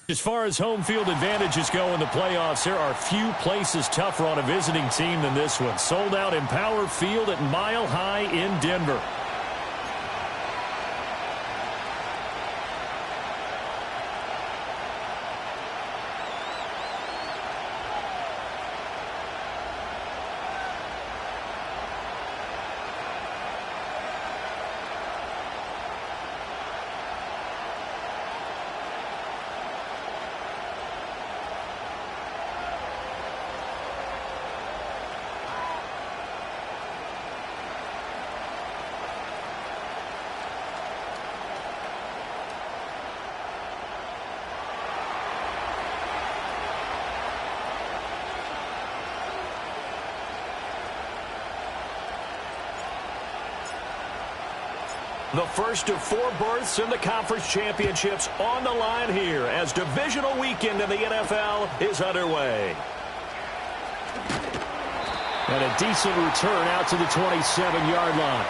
As far as home field advantages go in the playoffs, there are few places tougher on a visiting team than this one. Sold out in Power Field at Mile High in Denver. The first of 4 berths in the conference championships on the line here as divisional weekend in the NFL is underway. And a decent return out to the 27-yard line.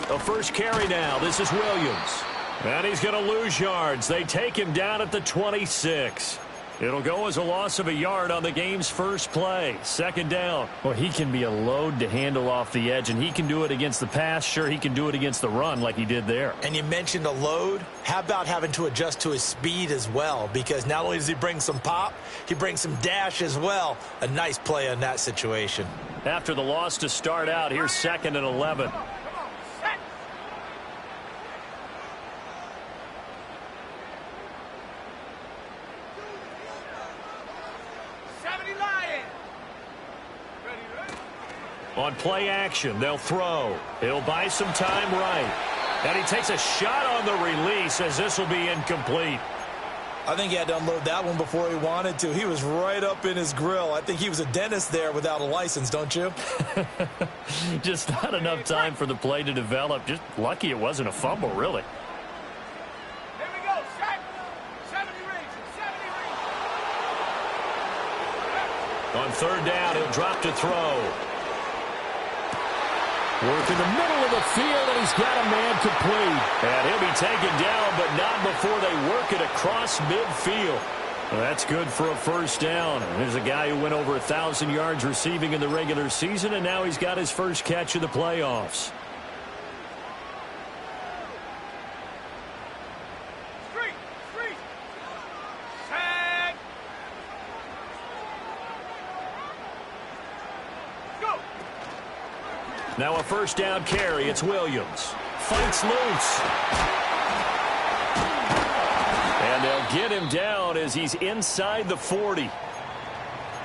The first carry now. This is Williams. And he's going to lose yards. They take him down at the 26. It'll go as a loss of a yard on the game's first play. Second down. Well, he can be a load to handle off the edge, and he can do it against the pass. Sure, he can do it against the run like he did there. And you mentioned a load. How about having to adjust to his speed as well? Because not only does he bring some pop, he brings some dash as well. A nice play on that situation. After the loss to start out, here's 2nd and 11. On play action, they'll throw. He'll buy some time right. And he takes a shot on the release as this will be incomplete. I think he had to unload that one before he wanted to. He was right up in his grill. I think he was a dentist there without a license, don't you? Just not enough time for the play to develop. Just lucky it wasn't a fumble, really. Here we go. 70 rings. 70 rings. On third down, he'll drop to throw. Work in the middle of the field, and he's got a man complete. And he'll be taken down, but not before they work it across midfield. Well, that's good for a first down. There's a guy who went over 1,000 yards receiving in the regular season, and now he's got his first catch of the playoffs. Now a first down carry. It's Williams. Fights loose. And they'll get him down as he's inside the 40.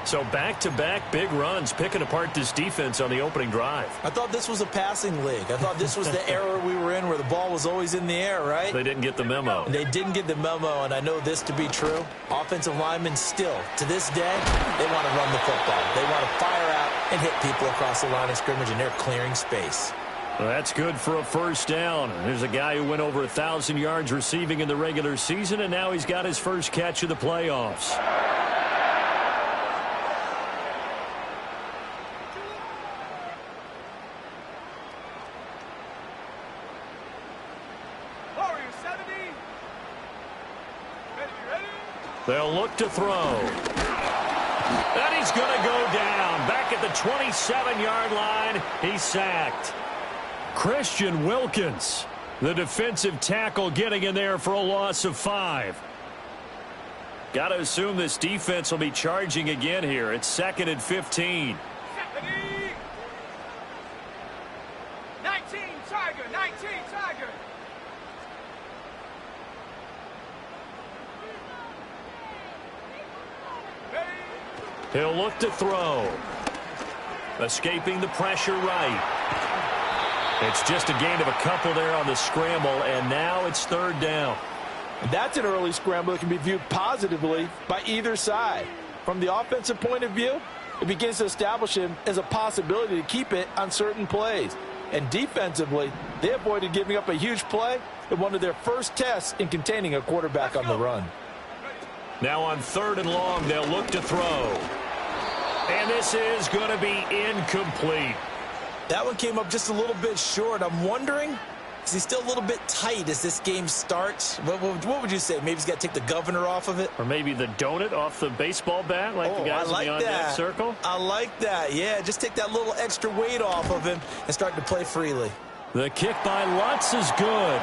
So back-to-back big runs picking apart this defense on the opening drive. I thought this was a passing league. I thought this was the era we were in where the ball was always in the air, right? They didn't get the memo. They didn't get the memo, and I know this to be true. Offensive linemen still, to this day, they want to run the football. They want to fire out and hit people across the line of scrimmage, and they're clearing space. Well, that's good for a first down. There's a guy who went over 1,000 yards receiving in the regular season, and now he's got his first catch of the playoffs. They'll look to throw. And he's going to go down. Back at the 27-yard line, he's sacked. Christian Wilkins, the defensive tackle, getting in there for a loss of 5. Got to assume this defense will be charging again here. It's 2nd and 15. 19, Tiger, 19, Tiger. He'll look to throw. Escaping the pressure right. It's just a gain of a couple there on the scramble, and now it's third down. That's an early scramble that can be viewed positively by either side. From the offensive point of view, it begins to establish him as a possibility to keep it on certain plays. And defensively, they avoided giving up a huge play in one of their first tests in containing a quarterback on the run. Now on third and long, they'll look to throw. And this is going to be incomplete. That one came up just a little bit short. I'm wondering, is he still a little bit tight as this game starts? What would you say? Maybe he's got to take the governor off of it? Or maybe the donut off the baseball bat like the guys in the on-deck circle? I like that. Yeah, just take that little extra weight off of him and start to play freely. The kick by Lutz is good.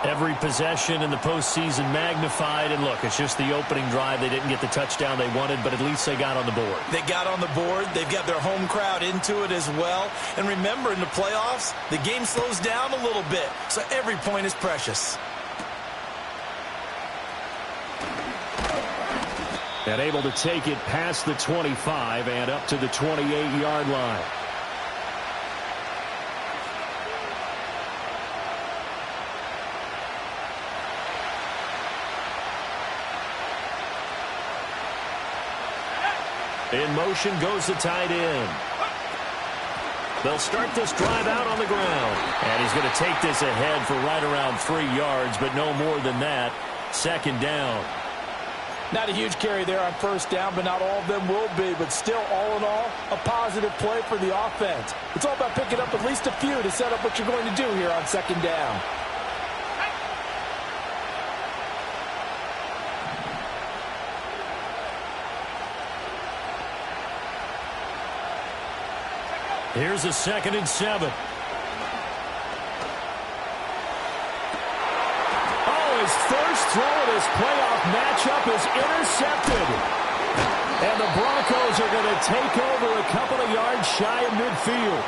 Every possession in the postseason magnified. And look, it's just the opening drive. They didn't get the touchdown they wanted, but at least they got on the board. They got on the board. They've got their home crowd into it as well. And remember, in the playoffs, the game slows down a little bit, so every point is precious. And able to take it past the 25 and up to the 28-yard line. In motion goes the tight end. They'll start this drive out on the ground. And he's going to take this ahead for right around 3 yards, but no more than that. Second down. Not a huge carry there on first down, but not all of them will be. But still, all in all, a positive play for the offense. It's all about picking up at least a few to set up what you're going to do here on second down. Here's a 2nd and 7. Oh, his first throw of this playoff matchup is intercepted. And the Broncos are going to take over a couple of yards shy of midfield.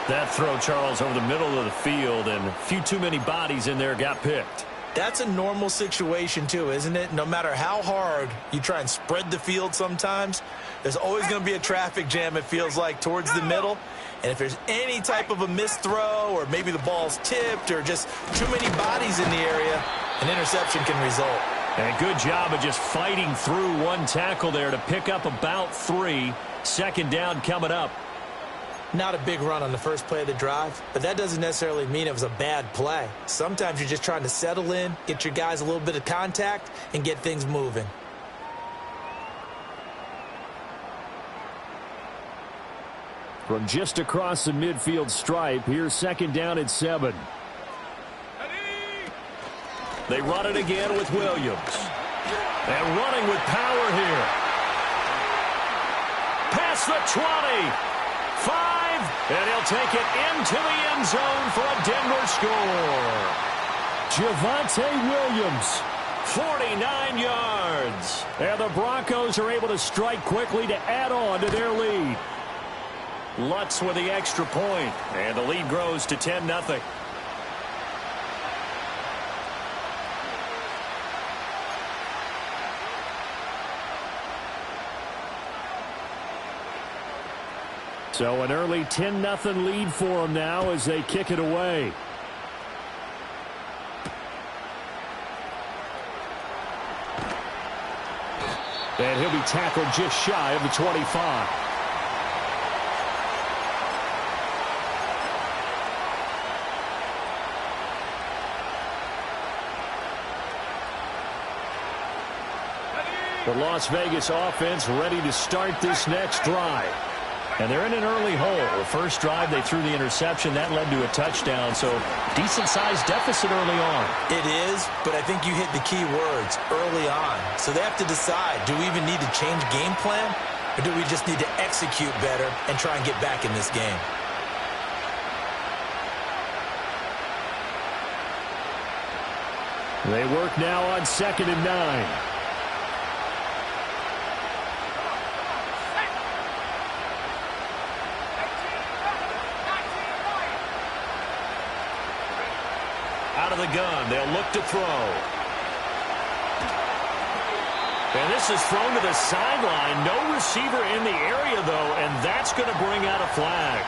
That throw, Charles, over the middle of the field, and a few too many bodies in there got picked. That's a normal situation, too, isn't it? No matter how hard you try and spread the field sometimes, there's always going to be a traffic jam, it feels like, towards the middle. And if there's any type of a missed throw or maybe the ball's tipped or just too many bodies in the area, an interception can result. And a good job of just fighting through one tackle there to pick up about 3. Second down coming up. Not a big run on the first play of the drive, but that doesn't necessarily mean it was a bad play. Sometimes you're just trying to settle in, get your guys a little bit of contact, and get things moving. From just across the midfield stripe, here's second down at 7. They run it again with Williams. And running with power here. Past the 20. 5. And he'll take it into the end zone for a Denver score. Javonte Williams, 49 yards. And the Broncos are able to strike quickly to add on to their lead. Lutz with the extra point, and the lead grows to 10-0. So an early 10-0 lead for them now as they kick it away. And he'll be tackled just shy of the 25. The Las Vegas offense ready to start this next drive. And they're in an early hole. The first drive, they threw the interception. That led to a touchdown, so decent-sized deficit early on. It is, but I think you hit the key words, early on. So they have to decide, do we even need to change game plan, or do we just need to execute better and try and get back in this game? They work now on 2nd and 9. Out of the gun, they'll look to throw. And this is thrown to the sideline. No receiver in the area, though, and that's going to bring out a flag.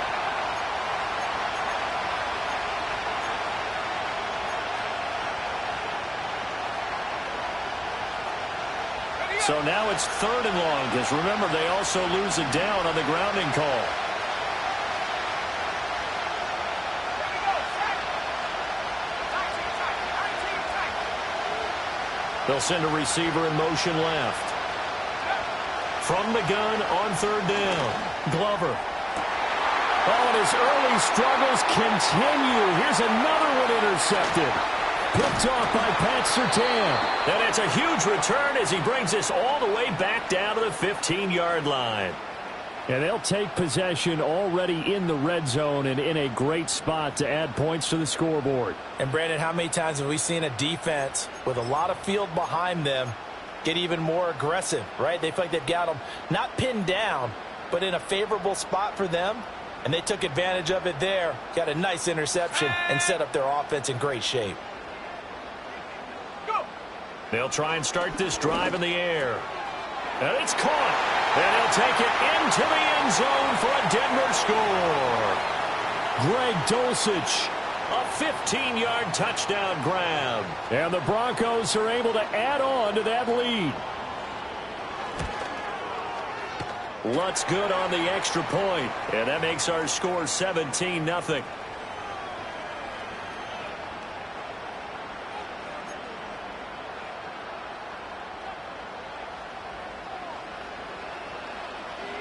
So now it's 3rd and long, because remember, they also lose a down on the grounding call. They'll send a receiver in motion left. From the gun on 3rd down. Glover. Oh, and his early struggles continue. Here's another one intercepted. Picked off by Pat Surtain. And it's a huge return as he brings this all the way back down to the 15-yard line. And they'll take possession already in the red zone and in a great spot to add points to the scoreboard. And, Brandon, how many times have we seen a defense with a lot of field behind them get even more aggressive, right? They feel like they've got them not pinned down, but in a favorable spot for them. And they took advantage of it there. Got a nice interception and set up their offense in great shape. They'll try and start this drive in the air. And it's caught. And he'll take it into the end zone for a Denver score. Greg Dulcich, a 15-yard touchdown grab. And the Broncos are able to add on to that lead. Lutz good on the extra point. And that makes our score 17-0.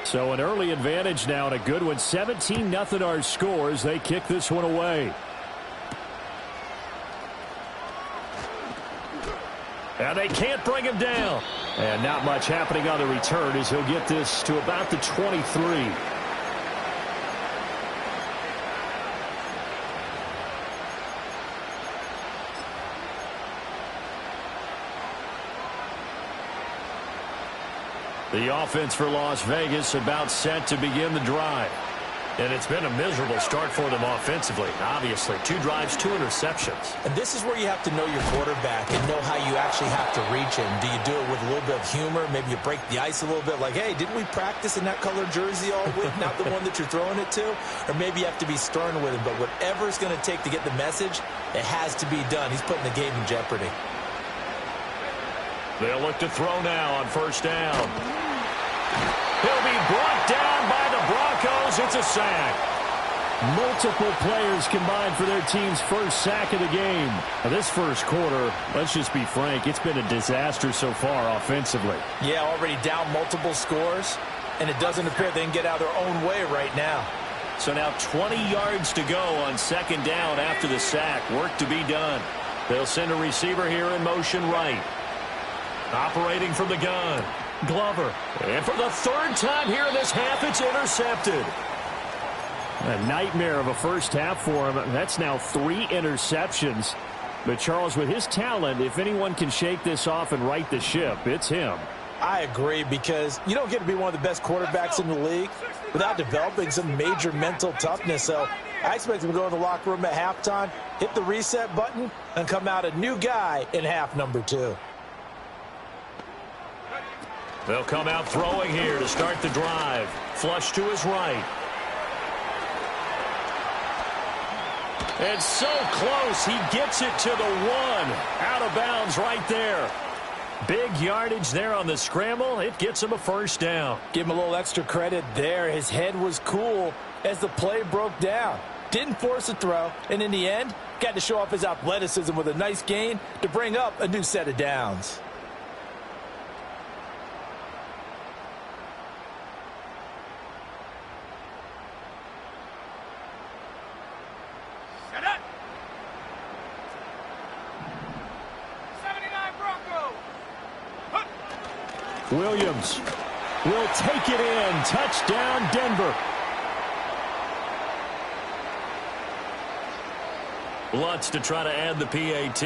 So an early advantage now and a good one. 17-0 our scores. They kick this one away. And they can't bring him down. And not much happening on the return as he'll get this to about the 23. The offense for Las Vegas about set to begin the drive. And it's been a miserable start for them offensively. Obviously, 2 drives, 2 interceptions. And this is where you have to know your quarterback and know how you actually have to reach him. Do you do it with a little bit of humor? Maybe you break the ice a little bit like, hey, didn't we practice in that color jersey all week, not the one that you're throwing it to? Or maybe you have to be stern with him. But whatever it's going to take to get the message, it has to be done. He's putting the game in jeopardy. They'll look to throw now on 1st down. He'll be brought down by the Broncos. It's a sack. Multiple players combined for their team's first sack of the game. Now, this first quarter, let's just be frank, it's been a disaster so far offensively. Yeah, already down multiple scores, and it doesn't appear they can get out of their own way right now. So now 20 yards to go on 2nd down after the sack. Work to be done. They'll send a receiver here in motion right. Operating from the gun. Glover. And for the 3rd time here in this half, it's intercepted. A nightmare of a first half for him. That's now 3 interceptions. But Charles, with his talent, if anyone can shake this off and right the ship, it's him. I agree, because you don't get to be one of the best quarterbacks in the league without developing some major mental toughness. So I expect him to go in the locker room at halftime, hit the reset button, and come out a new guy in half number 2. They'll come out throwing here to start the drive. Flush to his right. It's so close. He gets it to the 1. Out of bounds right there. Big yardage there on the scramble. It gets him a 1st down. Give him a little extra credit there. His head was cool as the play broke down. Didn't force a throw, and in the end, got to show off his athleticism with a nice gain to bring up a new set of downs. Williams will take it in. Touchdown, Denver. Lutz to try to add the PAT.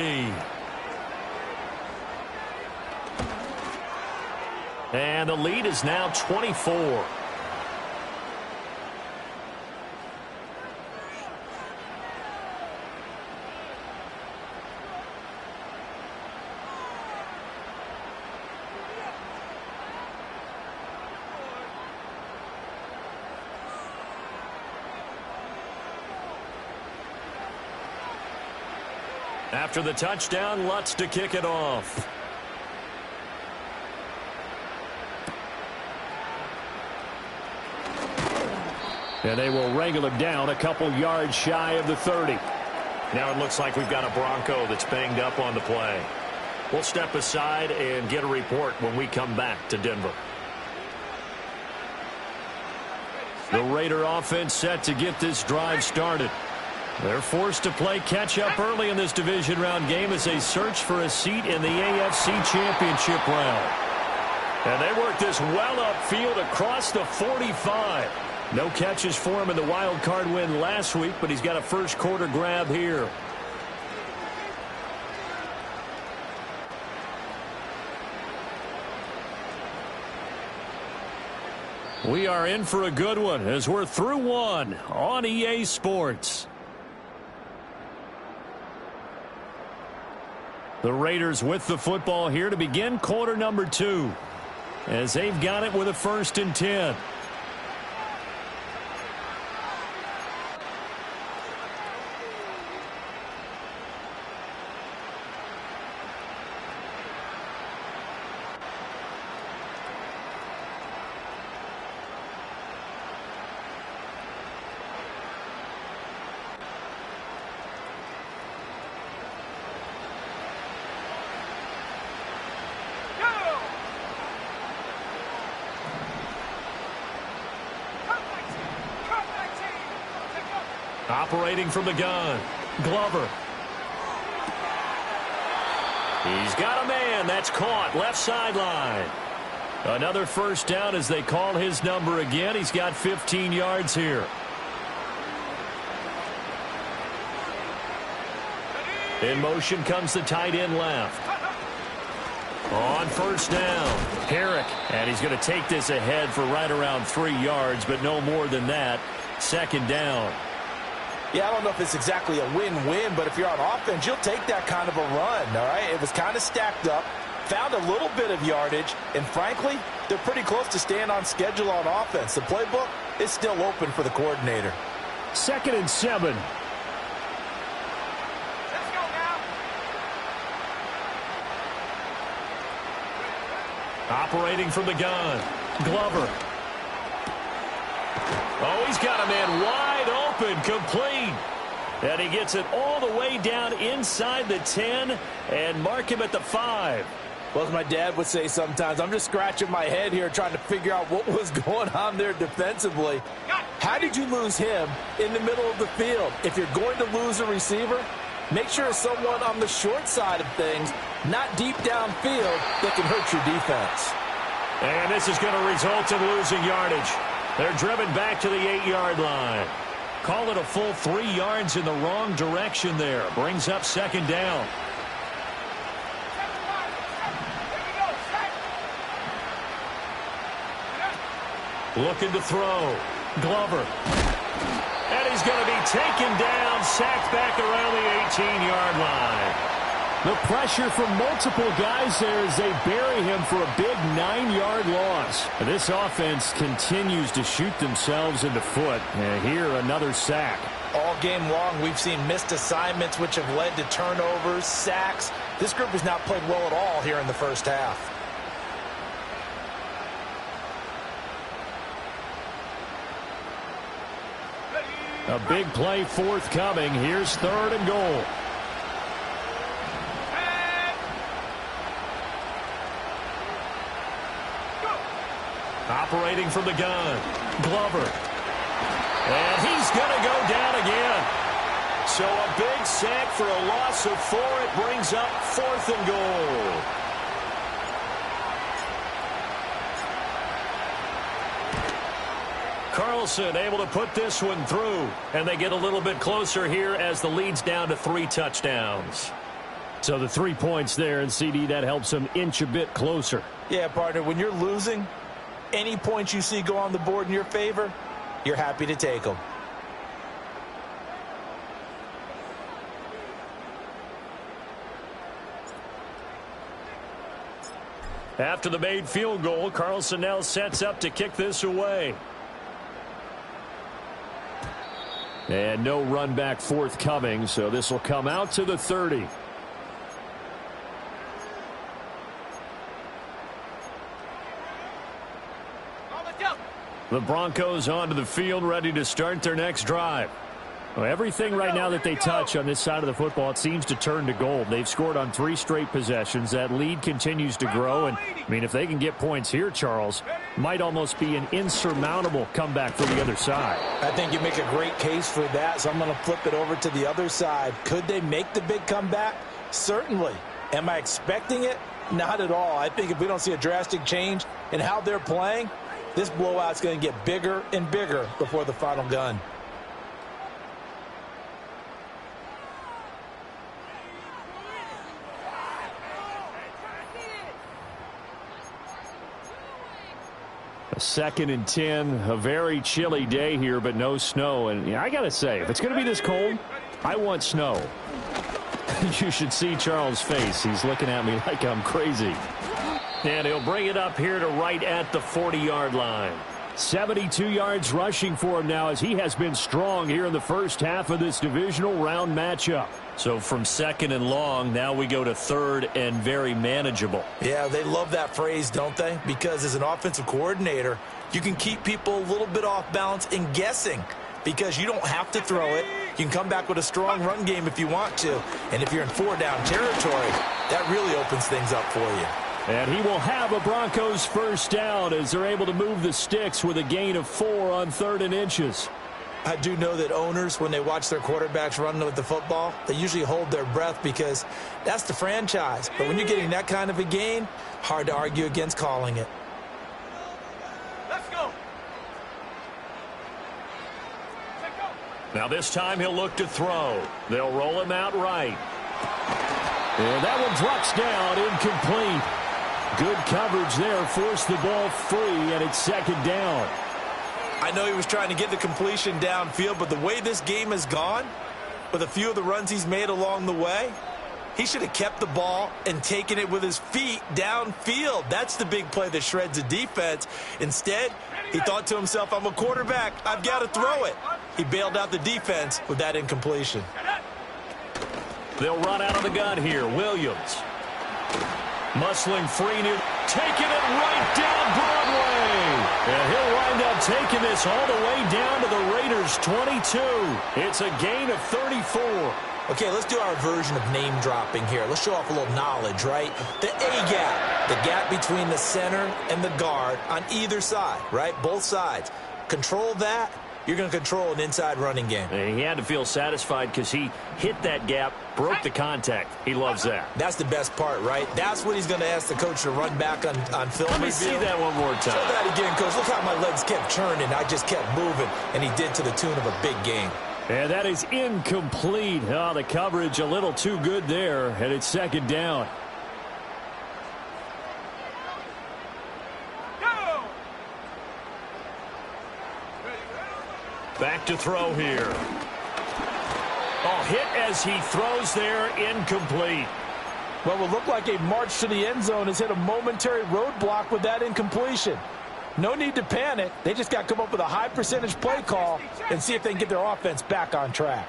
And the lead is now 24. After the touchdown, Lutz to kick it off. And they will wrangle him down a couple yards shy of the 30. Now it looks like we've got a Bronco that's banged up on the play. We'll step aside and get a report when we come back to Denver. The Raider offense set to get this drive started. They're forced to play catch-up early in this division round game as they search for a seat in the AFC Championship round. And they work this well upfield across the 45. No catches for him in the wild card win last week, but he's got a first quarter grab here. We are in for a good one as we're through one on EA Sports. The Raiders with the football here to begin quarter number 2 as they've got it with a 1st and 10. Operating from the gun, Glover. He's got a man. That's caught. Left sideline. Another first down as they call his number again. He's got 15 yards here. In motion comes the tight end left. On first down, Herrick. And he's going to take this ahead for right around 3 yards, but no more than that. 2nd down. Yeah, I don't know if it's exactly a win-win, but if you're on offense, you'll take that kind of a run, all right? It was kind of stacked up, found a little bit of yardage, and frankly, they're pretty close to staying on schedule on offense. The playbook is still open for the coordinator. 2nd and 7. Let's go now. Operating from the gun, Glover. Oh, he's got a man wide open, complete. And he gets it all the way down inside the 10 and mark him at the 5. Well, as my dad would say sometimes, I'm just scratching my head here trying to figure out what was going on there defensively. How did you lose him in the middle of the field? If you're going to lose a receiver, make sure it's someone on the short side of things, not deep downfield, that can hurt your defense. And this is going to result in losing yardage. They're driven back to the 8-yard line. Call it a full 3 yards in the wrong direction there. Brings up 2nd down. Looking to throw. Glover. And he's going to be taken down, sacked back around the 18-yard line. The pressure from multiple guys there as they bury him for a big 9-yard loss. This offense continues to shoot themselves in the foot. And here, another sack. All game long, we've seen missed assignments, which have led to turnovers, sacks. This group has not played well at all here in the first half. A big play forthcoming. Here's 3rd and goal. Operating from the gun, Glover. And he's going to go down again. So a big sack for a loss of 4. It brings up 4th and goal. Carlson able to put this one through. And they get a little bit closer here as the lead's down to 3 touchdowns. So the 3 points there, and CD, that helps them inch a bit closer. Yeah, partner, when you're losing, any points you see go on the board in your favor, you're happy to take them. After the made field goal, Carlson now sets up to kick this away. And no run back forthcoming, so this will come out to the 30. The Broncos onto the field, ready to start their next drive. Well, everything right now that they touch on this side of the football, it seems to turn to gold. They've scored on 3 straight possessions. That lead continues to grow. And, I mean, if they can get points here, Charles, might almost be an insurmountable comeback for the other side. I think you make a great case for that, so I'm going to flip it over to the other side. Could they make the big comeback? Certainly. Am I expecting it? Not at all. I think if we don't see a drastic change in how they're playing, this blowout's going to get bigger and bigger before the final gun. A 2nd and 10, a very chilly day here, but no snow. And I got to say, if it's going to be this cold, I want snow. You should see Charles' face. He's looking at me like I'm crazy. And he'll bring it up here to right at the 40-yard line. 72 yards rushing for him now as he has been strong here in the first half of this divisional round matchup. So from 2nd and long, now we go to 3rd and very manageable. Yeah, they love that phrase, don't they? Because as an offensive coordinator, you can keep people a little bit off balance and guessing because you don't have to throw it. You can come back with a strong run game if you want to. And if you're in 4-down territory, that really opens things up for you. And he will have a Broncos first down as they're able to move the sticks with a gain of 4 on 3rd and inches. I do know that owners, when they watch their quarterbacks run with the football, they usually hold their breath because that's the franchise. But when you're getting that kind of a gain, hard to argue against calling it. Let's go. Now this time he'll look to throw. They'll roll him out right. And that one drops down, incomplete. Good coverage there, forced the ball free, and it's 2nd down. I know he was trying to get the completion downfield, but the way this game has gone, with a few of the runs he's made along the way, he should have kept the ball and taken it with his feet downfield. That's the big play that shreds a defense. Instead, he thought to himself, I'm a quarterback, I've got to throw it. He bailed out the defense with that incompletion. They'll run out of the gun here. Williams. Muscling free, taking it right down Broadway. And he'll wind up taking this all the way down to the Raiders' 22. It's a gain of 34. Okay, let's do our version of name dropping here. Let's show off a little knowledge, right? The A-gap, the gap between the center and the guard on either side, right? Both sides. Control that. You're going to control an inside running game. And he had to feel satisfied because he hit that gap, broke the contact. He loves that. That's the best part, right? That's what he's going to ask the coach to run back on film. Let me see that one more time. Show that again, Coach. Look how my legs kept churning. I just kept moving, and he did to the tune of a big game. And that is incomplete. Oh, the coverage a little too good there, and it's 2nd down. Back to throw here. Oh, hit as he throws there, incomplete. Well, it will look like a march to the end zone has hit a momentary roadblock with that incompletion. No need to panic. They just got to come up with a high percentage play call and see if they can get their offense back on track.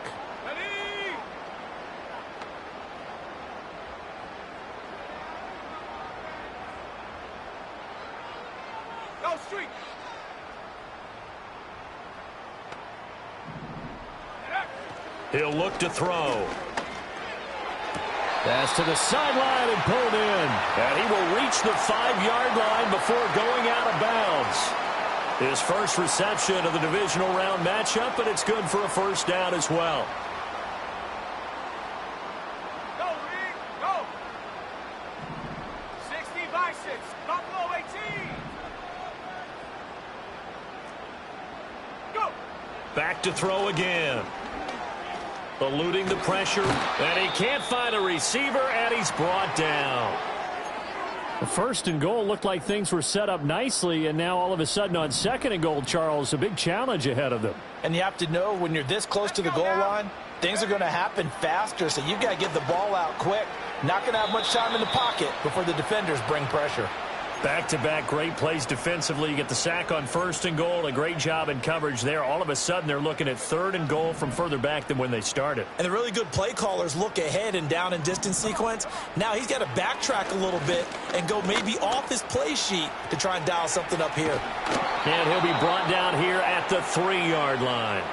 Go street. He'll look to throw. Pass to the sideline and pulled in. And he will reach the 5-yard line before going out of bounds. His first reception of the divisional round matchup, and it's good for a first down as well. Go, Reed. Go. 60 by 6. Buffalo 18. Go. Back to throw again. Eluding the pressure, and he can't find a receiver, and he's brought down. The 1st and goal looked like things were set up nicely, and now all of a sudden on 2nd and goal, Charles, a big challenge ahead of them. And you have to know when you're this close to the goal line, things are going to happen faster, so you've got to get the ball out quick. Not going to have much time in the pocket before the defenders bring pressure. Back-to-back great plays defensively. You get the sack on 1st and goal. A great job in coverage there. All of a sudden, they're looking at 3rd and goal from further back than when they started. And the really good play callers look ahead and down and distance sequence. Now he's got to backtrack a little bit and go maybe off his play sheet to try and dial something up here. And he'll be brought down here at the 3-yard line.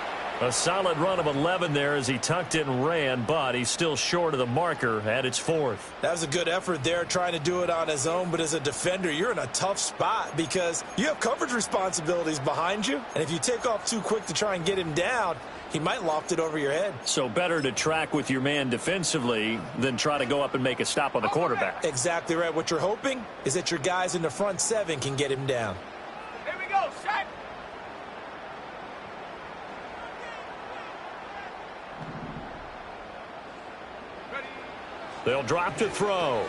A solid run of 11 there as he tucked it and ran, but he's still short of the marker at its 4th. That was a good effort there trying to do it on his own, but as a defender, you're in a tough spot because you have coverage responsibilities behind you, and if you take off too quick to try and get him down, he might loft it over your head. So better to track with your man defensively than try to go up and make a stop on the quarterback. Exactly right. What you're hoping is that your guys in the front 7 can get him down. Here we go, set. They'll drop to throw.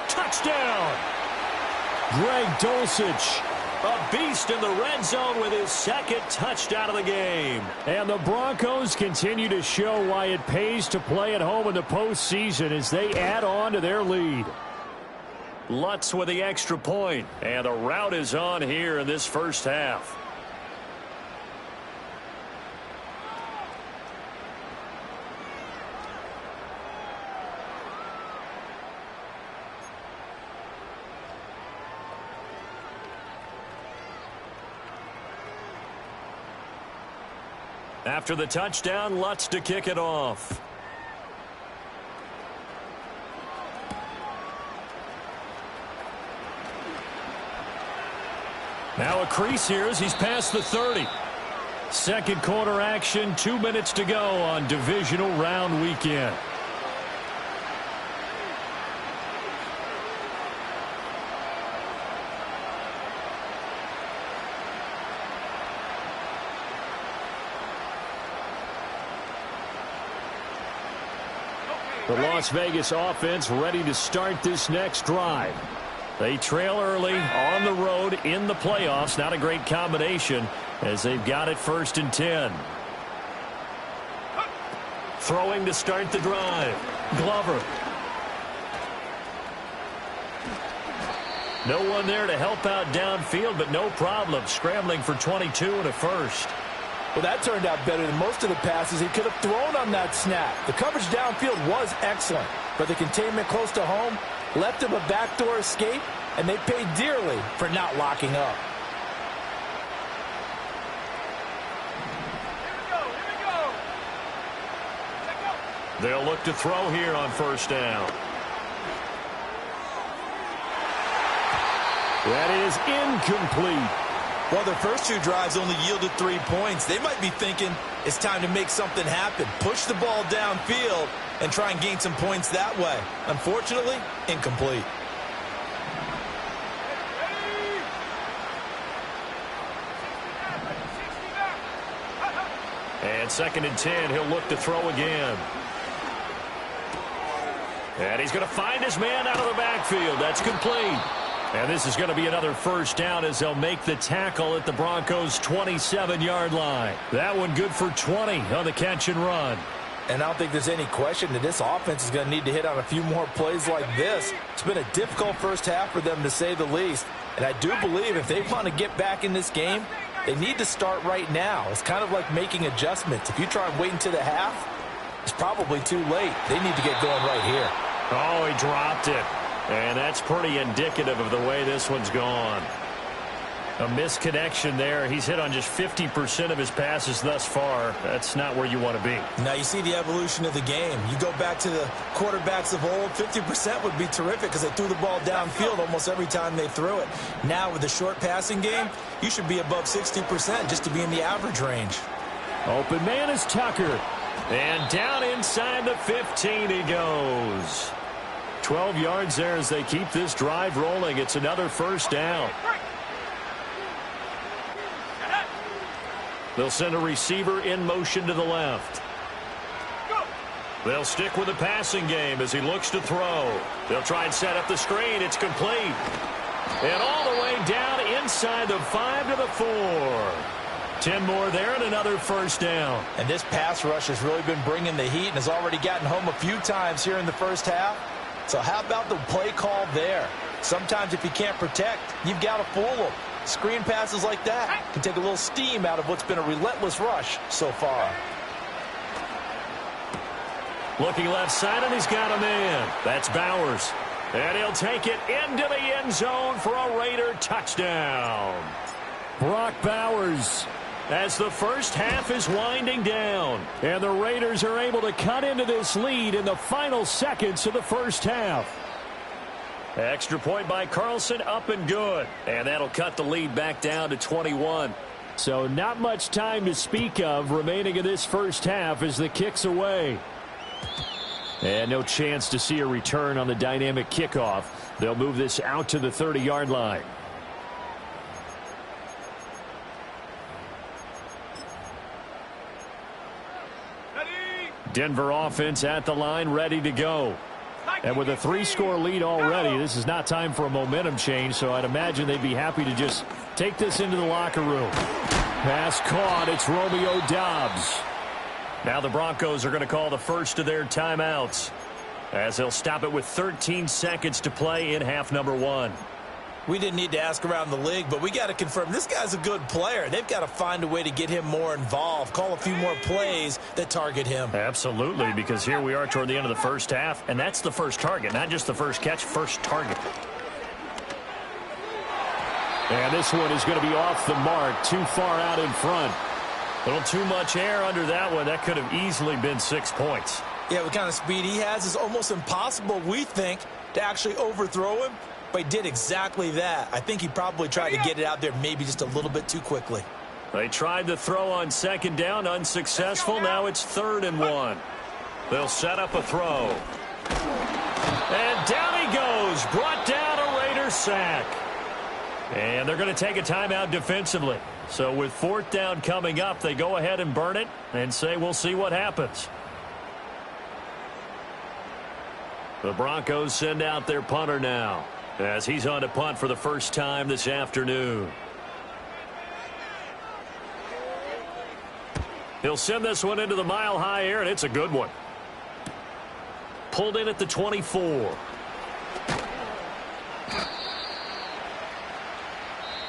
Touchdown! Greg Dulcich, a beast in the red zone with his 2nd touchdown of the game. And the Broncos continue to show why it pays to play at home in the postseason as they add on to their lead. Lutz with the extra point, and the rout is on here in this first half. After the touchdown, Lutz to kick it off. Now a crease here as he's past the 30. Second quarter action, 2 minutes to go on divisional round weekend. The Las Vegas offense ready to start this next drive. They trail early on the road in the playoffs. Not a great combination as they've got it 1st and 10. Throwing to start the drive. Glover. No one there to help out downfield, but no problem. Scrambling for 22 and a 1st. Well, that turned out better than most of the passes he could have thrown on that snap. The coverage downfield was excellent, but the containment close to home left him a backdoor escape, and they paid dearly for not locking up. Here we go. They'll look to throw here on 1st down. That is incomplete. While their first 2 drives only yielded 3 points, they might be thinking it's time to make something happen. Push the ball downfield and try and gain some points that way. Unfortunately, incomplete. And 2nd and 10, he'll look to throw again. And he's going to find his man out of the backfield. That's complete. And this is going to be another 1st down as they'll make the tackle at the Broncos' 27-yard line. That one good for 20 on the catch and run. And I don't think there's any question that this offense is going to need to hit on a few more plays like this. It's been a difficult first half for them, to say the least. And I do believe if they want to get back in this game, they need to start right now. It's kind of like making adjustments. If you try and wait until the half, it's probably too late. They need to get going right here. Oh, he dropped it. And that's pretty indicative of the way this one's gone. A misconnection there. He's hit on just 50% of his passes thus far. That's not where you want to be. Now you see the evolution of the game. You go back to the quarterbacks of old, 50% would be terrific because they threw the ball downfield almost every time they threw it. Now with the short passing game, you should be above 60% just to be in the average range. Open man is Tucker. And down inside the 15 he goes. 12 yards there as they keep this drive rolling. It's another 1st down. They'll send a receiver in motion to the left. They'll stick with the passing game as he looks to throw. They'll try and set up the screen. It's complete. And all the way down inside the 5 to the 4. 10 more there and another 1st down. And this pass rush has really been bringing the heat and has already gotten home a few times here in the first half. So how about the play call there? Sometimes if you can't protect, you've got to fool them. Screen passes like that can take a little steam out of what's been a relentless rush so far. Looking left side, and he's got a man. That's Bowers. And he'll take it into the end zone for a Raider touchdown. Brock Bowers, as the first half is winding down. And the Raiders are able to cut into this lead in the final seconds of the first half. Extra point by Carlson, up and good. And that'll cut the lead back down to 21. So not much time to speak of remaining in this first half as the kick's away. And no chance to see a return on the dynamic kickoff. They'll move this out to the 30-yard line. Denver offense at the line, ready to go. And with a 3-score lead already, this is not time for a momentum change, so I'd imagine they'd be happy to just take this into the locker room. Pass caught. It's Romeo Doubs. Now the Broncos are going to call the first of their timeouts as they'll stop it with 13 seconds to play in half number 1. We didn't need to ask around the league, but we got to confirm this guy's a good player. They've got to find a way to get him more involved, call a few more plays that target him. Absolutely, because here we are toward the end of the first half, and that's the first target, not just the first catch, first target. And this one is going to be off the mark, too far out in front. A little too much air under that one. That could have easily been 6 points. Yeah, what kind of speed he has is almost impossible, we think, to actually overthrow him. But he did exactly that. I think he probably tried to get it out there maybe just a little bit too quickly. They tried to throw on second down, unsuccessful. Now it's 3rd and 1. They'll set up a throw. And down he goes. Brought down, a Raider sack. And they're going to take a timeout defensively. So with 4th down coming up, they go ahead and burn it and say we'll see what happens. The Broncos send out their punter now as he's on to punt for the first time this afternoon. He'll send this one into the mile-high air, and it's a good one. Pulled in at the 24.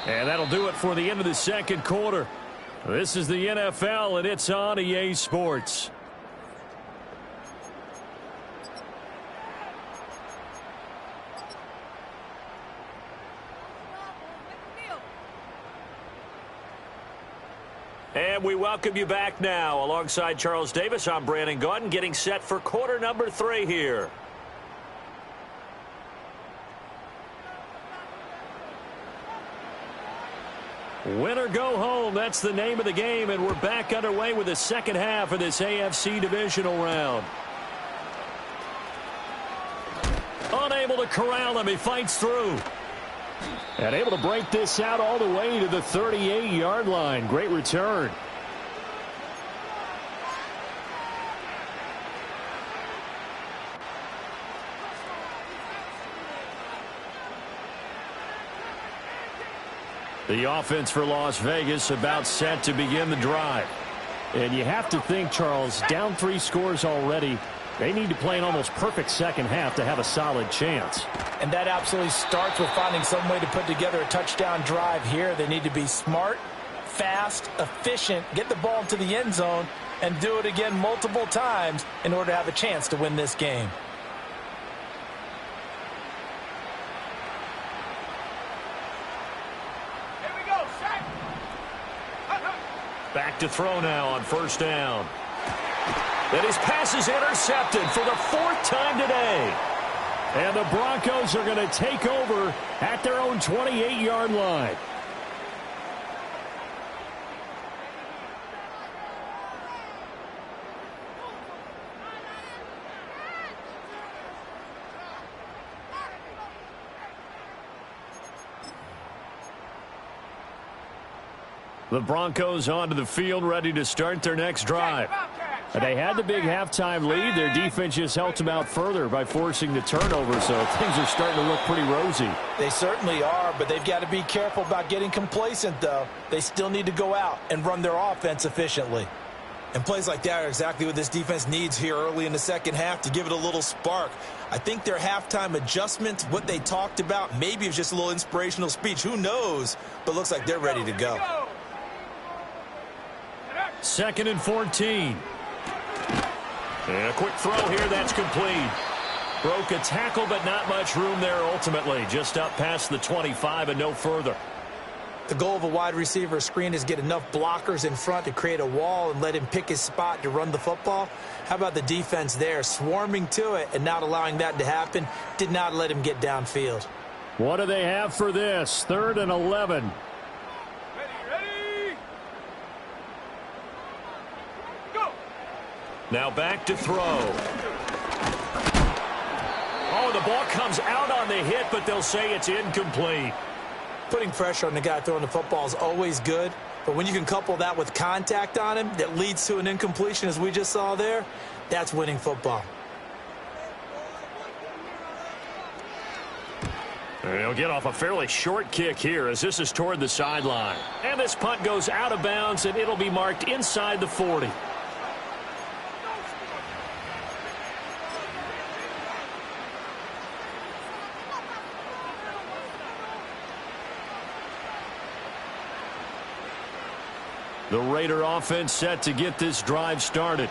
And that'll do it for the end of the second quarter. This is the NFL, and it's on EA Sports. And we welcome you back now. Alongside Charles Davis, I'm Brandon Gaudin, getting set for quarter number 3 here. Win or go home, that's the name of the game, and we're back underway with the second half of this AFC Divisional round. Unable to corral him, he fights through. And able to break this out all the way to the 38-yard line. Great return. The offense for Las Vegas about set to begin the drive. And you have to think, Charles, down 3 scores already. They need to play an almost perfect second half to have a solid chance. And that absolutely starts with finding some way to put together a touchdown drive here. They need to be smart, fast, efficient, get the ball into the end zone, and do it again multiple times in order to have a chance to win this game. Back to throw now on first down. And his pass is intercepted for the 4th time today. And the Broncos are going to take over at their own 28-yard line. The Broncos onto the field, ready to start their next drive. They had the big halftime lead. Their defense just helped them out further by forcing the turnover, so things are starting to look pretty rosy. They certainly are, but they've got to be careful about getting complacent, though. They still need to go out and run their offense efficiently. And plays like that are exactly what this defense needs here early in the second half to give it a little spark. I think their halftime adjustments, what they talked about, maybe it was just a little inspirational speech. Who knows? But looks like they're ready to go. 2nd and 14. And a quick throw here. That's complete. Broke a tackle, but not much room there ultimately. Just up past the 25 and no further. The goal of a wide receiver screen is get enough blockers in front to create a wall and let him pick his spot to run the football. How about the defense there, swarming to it and not allowing that to happen? Did not let him get downfield. What do they have for this? 3rd and 11. Ready. Go. Now back to throw. Oh, the ball comes out on the hit, but they'll say it's incomplete. Putting pressure on the guy throwing the football is always good, but when you can couple that with contact on him that leads to an incompletion, as we just saw there, that's winning football. And he'll get off a fairly short kick here as this is toward the sideline. And this punt goes out of bounds, and it'll be marked inside the 40. The Raider offense set to get this drive started.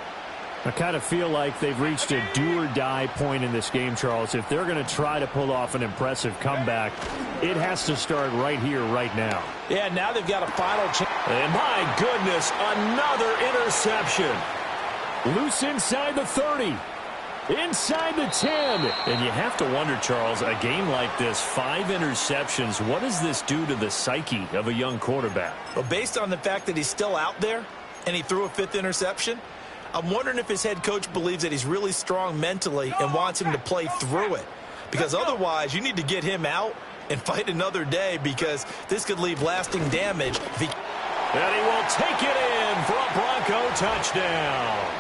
I kind of feel like they've reached a do-or-die point in this game, Charles. If they're going to try to pull off an impressive comeback, it has to start right here, right now. Yeah, now they've got a final chance. And my goodness, another interception. Loose inside the 30. Inside the 10. And you have to wonder, Charles, a game like this, 5 interceptions, what does this do to the psyche of a young quarterback? Well, based on the fact that he's still out there and he threw a 5th interception, I'm wondering if his head coach believes that he's really strong mentally and wants him to play through it. Because otherwise, you need to get him out and fight another day, because this could leave lasting damage. And he will take it in for a Bronco touchdown.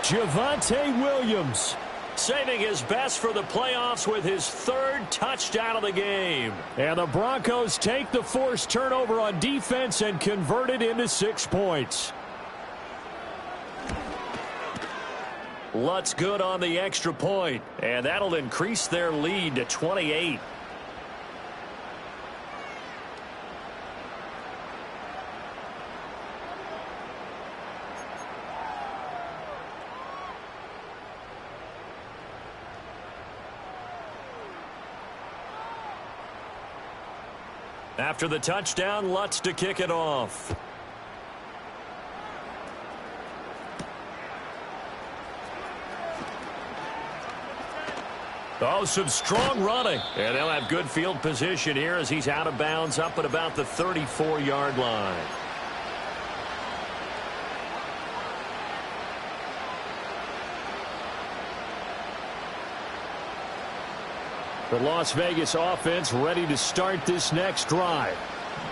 Javonte Williams saving his best for the playoffs with his 3rd touchdown of the game. And the Broncos take the forced turnover on defense and convert it into 6 points. Lutz good on the extra point, and that'll increase their lead to 28. After the touchdown, Lutz to kick it off. Oh, some strong running. And they'll have good field position here as he's out of bounds up at about the 34-yard line. The Las Vegas offense ready to start this next drive.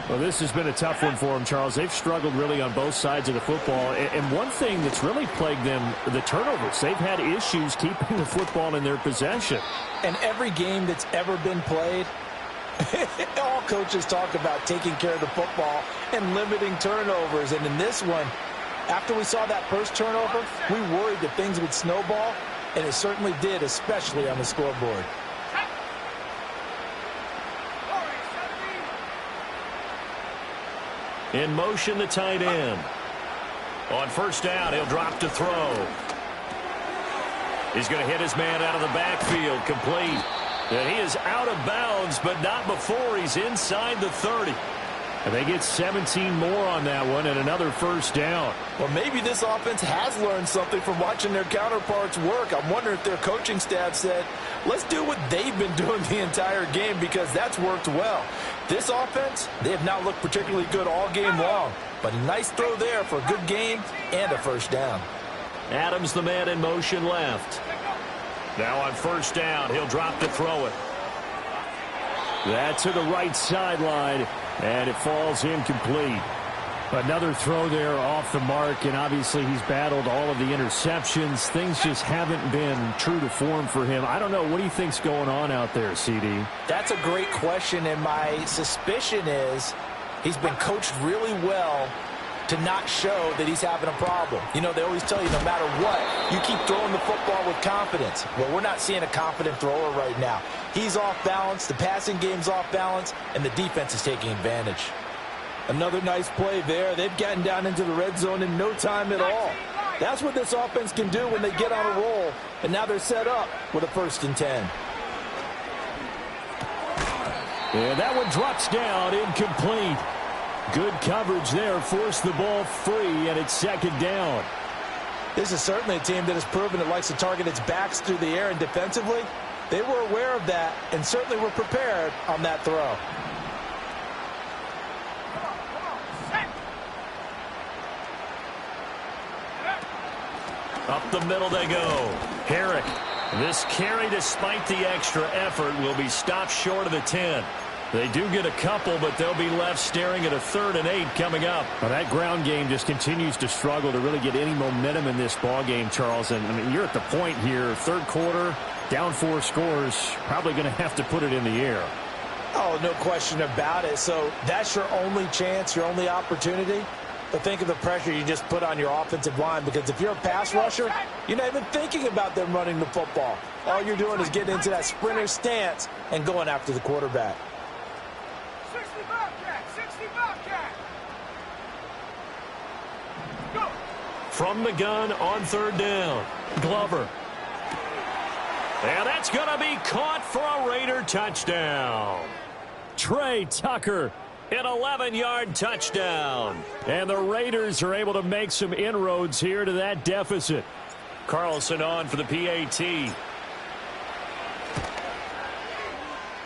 Well, this has been a tough one for them, Charles. They've struggled really on both sides of the football. And one thing that's really plagued them, the turnovers. They've had issues keeping the football in their possession. And every game that's ever been played, all coaches talk about taking care of the football and limiting turnovers. And in this one, after we saw that first turnover, we worried that things would snowball, and it certainly did, especially on the scoreboard. In motion, the tight end. On first down, he'll drop to throw. He's going to hit his man out of the backfield, complete. And he is out of bounds, but not before he's inside the 30. And they get 17 more on that one and another first down. Well, maybe this offense has learned something from watching their counterparts work. I'm wondering if their coaching staff said, let's do what they've been doing the entire game, because that's worked well. This offense, they have not looked particularly good all game long. But a nice throw there for a good game and a first down. Adams, the man in motion left. Now on first down, he'll drop to throw it. That's to the right sideline, and it falls incomplete. Another throw there off the mark, and obviously he's battled all of the interceptions. Things just haven't been true to form for him. I don't know. What do you think's going on out there, CD? That's a great question, and my suspicion is he's been coached really well to not show that he's having a problem. You know, they always tell you no matter what, you keep throwing the football with confidence. Well, we're not seeing a confident thrower right now. He's off balance, the passing game's off balance, and the defense is taking advantage. Another nice play there. They've gotten down into the red zone in no time at all. That's what this offense can do when they get on a roll, and now they're set up with a 1st and 10. And that one drops down, incomplete. Good coverage there, forced the ball free, and it's 2nd down. This is certainly a team that has proven it likes to target its backs through the air, and defensively, they were aware of that and certainly were prepared on that throw. Up the middle they go. Herrick. This carry, despite the extra effort, will be stopped short of the 10. They do get a couple, but they'll be left staring at a 3rd and 8 coming up. Well, that ground game just continues to struggle to really get any momentum in this ball game, Charles. And I mean, you're at the point here, 3rd quarter, down 4 scores, probably going to have to put it in the air. Oh, no question about it. So that's your only chance, your only opportunity. But think of the pressure you just put on your offensive line, because if you're a pass rusher, you're not even thinking about them running the football. All you're doing is getting into that sprinter stance and going after the quarterback. 60 Bobcat, 60 Bobcat. Go. From the gun on 3rd down. Glover. And that's going to be caught for a Raider touchdown. Trey Tucker. An 11-yard touchdown. And the Raiders are able to make some inroads here to that deficit. Carlson on for the PAT.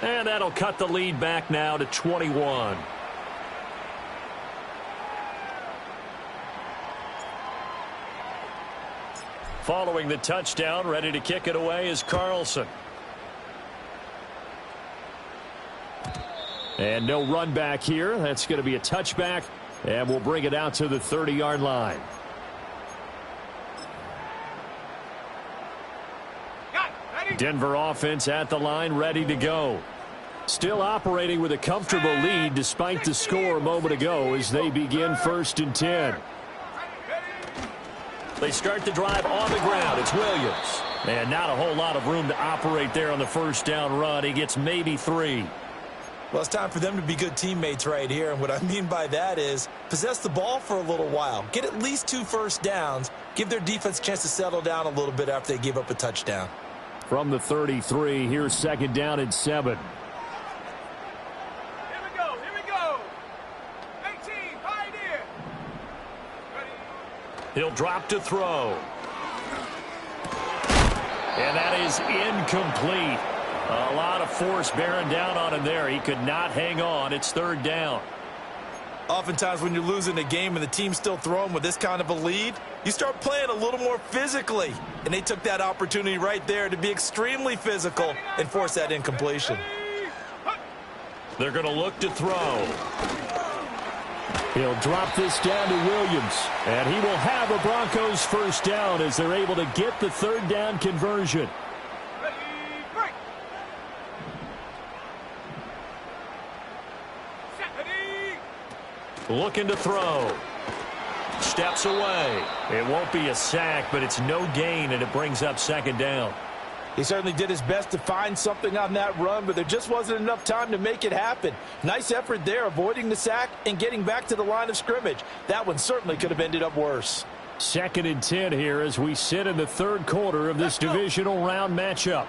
And that'll cut the lead back now to 21. Following the touchdown, ready to kick it away is Carlson. And no run back here. That's going to be a touchback, and we'll bring it out to the 30-yard line. Denver offense at the line, ready to go. Still operating with a comfortable lead despite the score a moment ago as they begin 1st and 10. They start the drive on the ground. It's Williams. And not a whole lot of room to operate there on the 1st down run. He gets maybe 3. Well, it's time for them to be good teammates right here. And what I mean by that is possess the ball for a little while. Get at least 2 first downs. Give their defense a chance to settle down a little bit after they give up a touchdown. From the 33, here's 2nd down and 7. Here we go, here we go. 18, Pioneer. Ready. He'll drop to throw. And that is incomplete. A lot of force bearing down on him there. He could not hang on. It's 3rd down. Oftentimes when you're losing a game and the team's still throwing with this kind of a lead, you start playing a little more physically. And they took that opportunity right there to be extremely physical and force that incompletion. They're going to look to throw. He'll drop this down to Williams. And he will have a Broncos 1st down as they're able to get the 3rd down conversion. Looking to throw. Steps away. It won't be a sack, but it's no gain, and it brings up 2nd down. He certainly did his best to find something on that run, but there just wasn't enough time to make it happen. Nice effort there, avoiding the sack and getting back to the line of scrimmage. That one certainly could have ended up worse. 2nd and 10 here as we sit in the 3rd quarter of this divisional round matchup.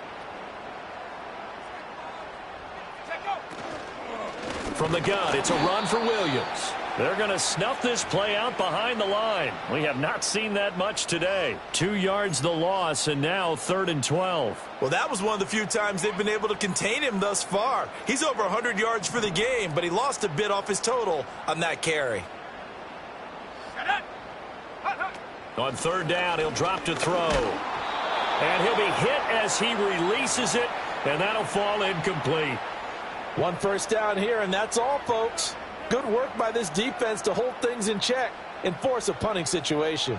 From the gun, it's a run for Williams. They're going to snuff this play out behind the line. We have not seen that much today. 2 yards the loss, and now 3rd and 12. Well, that was one of the few times they've been able to contain him thus far. He's over 100 yards for the game, but he lost a bit off his total on that carry. On 3rd down, he'll drop to throw. And he'll be hit as he releases it, and that'll fall incomplete. 1 first down here, and that's all, folks. Good work by this defense to hold things in check and force a punting situation.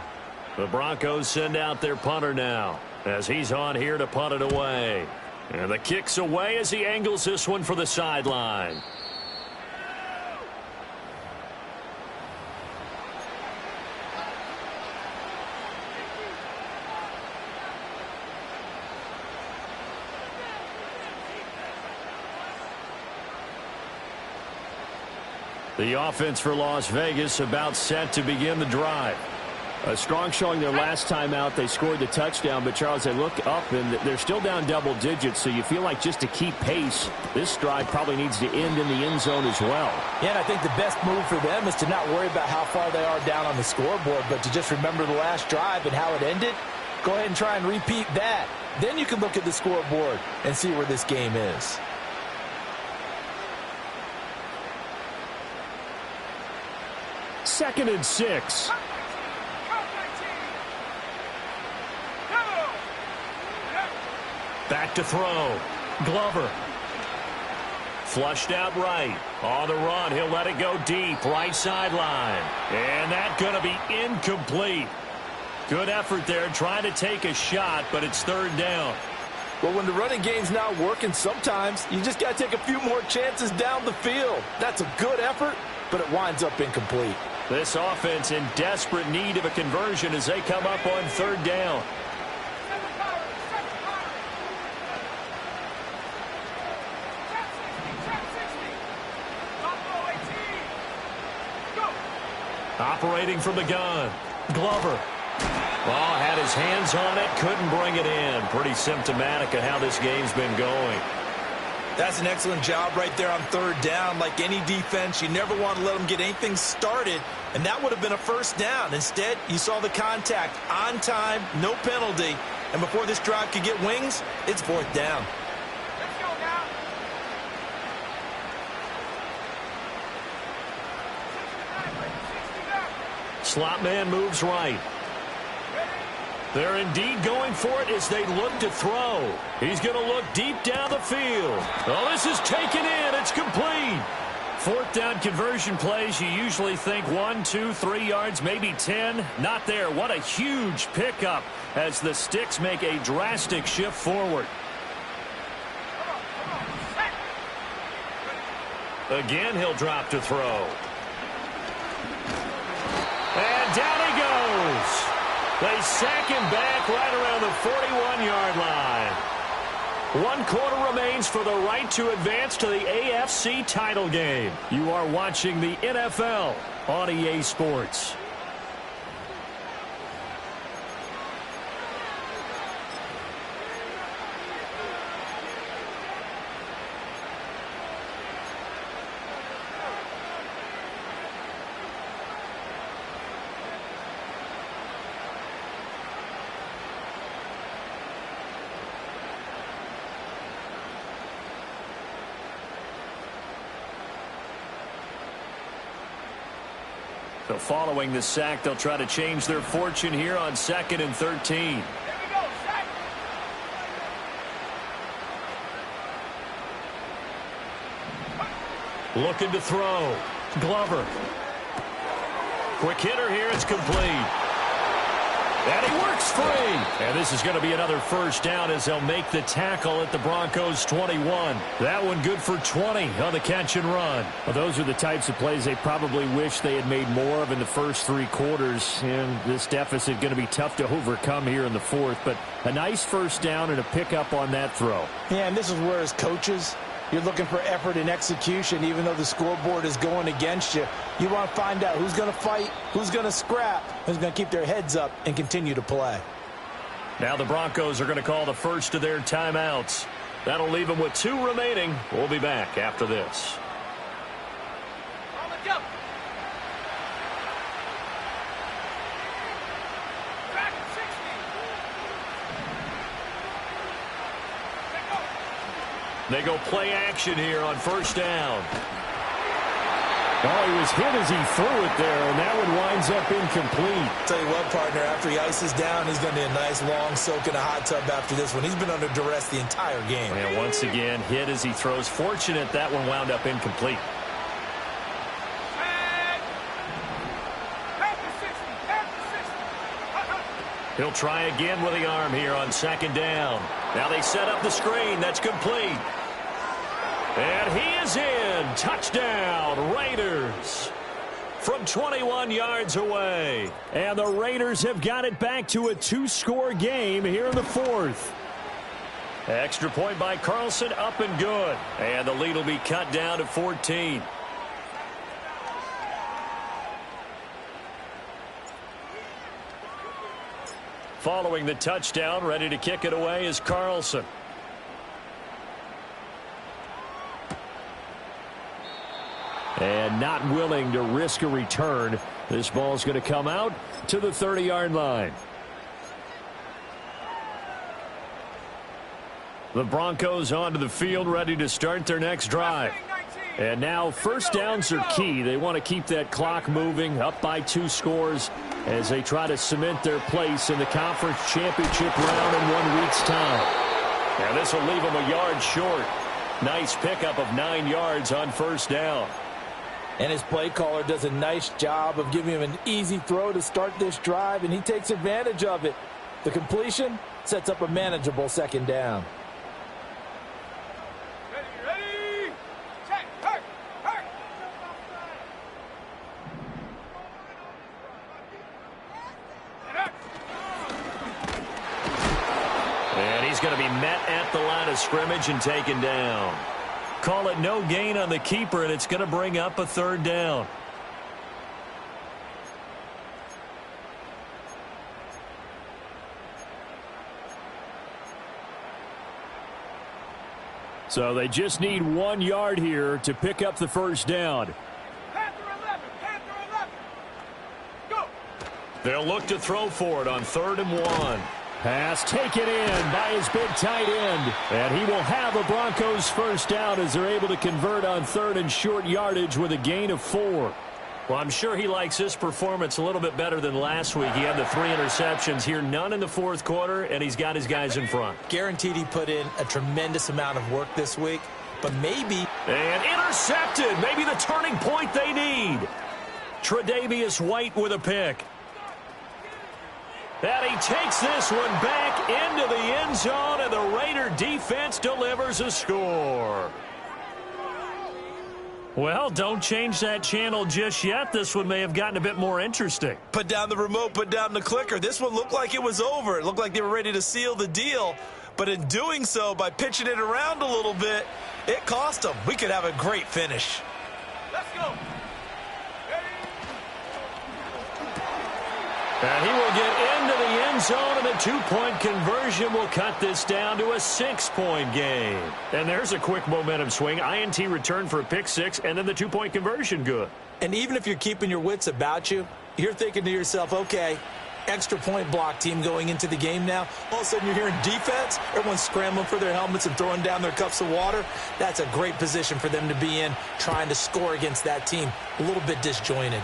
The Broncos send out their punter now as he's on here to punt it away. And the kick's away as he angles this one for the sideline. The offense for Las Vegas about set to begin the drive. A strong showing their last time out. They scored the touchdown, but, Charles, they look up, and they're still down double digits, so you feel like just to keep pace, this drive probably needs to end in the end zone as well. Yeah, and I think the best move for them is to not worry about how far they are down on the scoreboard, but to just remember the last drive and how it ended. Go ahead and try and repeat that. Then you can look at the scoreboard and see where this game is. Second and 6. Back to throw. Glover. Flushed out right. On the run, he'll let it go deep. Right sideline. And that's going to be incomplete. Good effort there, trying to take a shot, but it's third down. Well, when the running game's not working, sometimes you just got to take a few more chances down the field. That's a good effort, but it winds up incomplete. This offense in desperate need of a conversion as they come up on third down. Operating from the gun. Glover. Oh, had his hands on it, couldn't bring it in. Pretty symptomatic of how this game's been going. That's an excellent job right there on third down. Like any defense, you never want to let them get anything started, and that would have been a first down. Instead, you saw the contact on time, no penalty, and before this drive could get wings, it's fourth down. Let's go now. Slot man moves right. They're indeed going for it as they look to throw. He's going to look deep down the field. Oh, this is taken in. It's complete. Fourth down conversion plays, you usually think 1, 2, 3 yards, maybe 10. Not there. What a huge pickup as the Sticks make a drastic shift forward. Again, he'll drop to throw. And down he goes. They sack him back right around the 41-yard line. 1 quarter remains for the right to advance to the AFC title game. You are watching the NFL on EA Sports. So following the sack, they'll try to change their fortune here on 2nd and 13. Looking to throw. Glover. Quick hitter here. It's complete. And he works free. And this is going to be another first down as they'll make the tackle at the Broncos 21. That one good for 20 on the catch and run. Well, those are the types of plays they probably wish they had made more of in the first 3 quarters. And this deficit going to be tough to overcome here in the fourth. But a nice first down and a pickup on that throw. Yeah, and this is where as coaches, you're looking for effort and execution. Even though the scoreboard is going against you, you want to find out who's going to fight, who's going to scrap, who's going to keep their heads up and continue to play. Now the Broncos are going to call the first of their timeouts. That'll leave them with 2 remaining. We'll be back after this. On the jump. Back at 60. They go play action here on first down. Oh, he was hit as he threw it there, and that one winds up incomplete. Tell you what, partner, after he ices down, he's going to need a nice long soak in a hot tub after this one. He's been under duress the entire game. And once again, hit as he throws. Fortunate that one wound up incomplete. He'll try again with the arm here on 2nd down. Now they set up the screen. That's complete. And he is in. Touchdown, Raiders. From 21 yards away. And the Raiders have got it back to a 2-score game here in the fourth. Extra point by Carlson, up and good. And the lead will be cut down to 14. Following the touchdown, ready to kick it away is Carlson. And not willing to risk a return. This ball's going to come out to the 30-yard line. The Broncos onto the field, ready to start their next drive. And now first downs are key. They want to keep that clock moving, up by 2 scores as they try to cement their place in the conference championship round in 1 week's time. Now this will leave them a yard short. Nice pickup of 9 yards on first down. And his play caller does a nice job of giving him an easy throw to start this drive, and he takes advantage of it. The completion sets up a manageable second down. Ready, check, hurt. And he's going to be met at the line of scrimmage and taken down. Call it no gain on the keeper, and it's going to bring up a third down. So they just need 1 yard here to pick up the first down. Panther 11, go. They'll look to throw for it on 3rd and 1. Pass taken in by his big tight end. And he will have a Broncos first down as they're able to convert on 3rd and short yardage with a gain of 4. Well, I'm sure he likes this performance a little bit better than last week. He had the 3 interceptions here, none in the 4th quarter, and he's got his guys in front. Guaranteed he put in a tremendous amount of work this week, but maybe... And intercepted. Maybe the turning point they need. Tre'Davious White with a pick. And he takes this one back into the end zone, and the Raider defense delivers a score. Well, don't change that channel just yet. This one may have gotten a bit more interesting. Put down the remote, put down the clicker. This one looked like it was over. It looked like they were ready to seal the deal. But in doing so, by pitching it around a little bit, it cost them. We could have a great finish. Let's go. And he will get into the end zone, and a 2-point conversion will cut this down to a 6-point game. And there's a quick momentum swing. INT return for a pick 6, and then the 2-point conversion good. And even if you're keeping your wits about you, you're thinking to yourself, okay, extra point block team going into the game now. All of a sudden you're hearing defense. Everyone's scrambling for their helmets and throwing down their cups of water. That's a great position for them to be in, trying to score against that team. A little bit disjointed.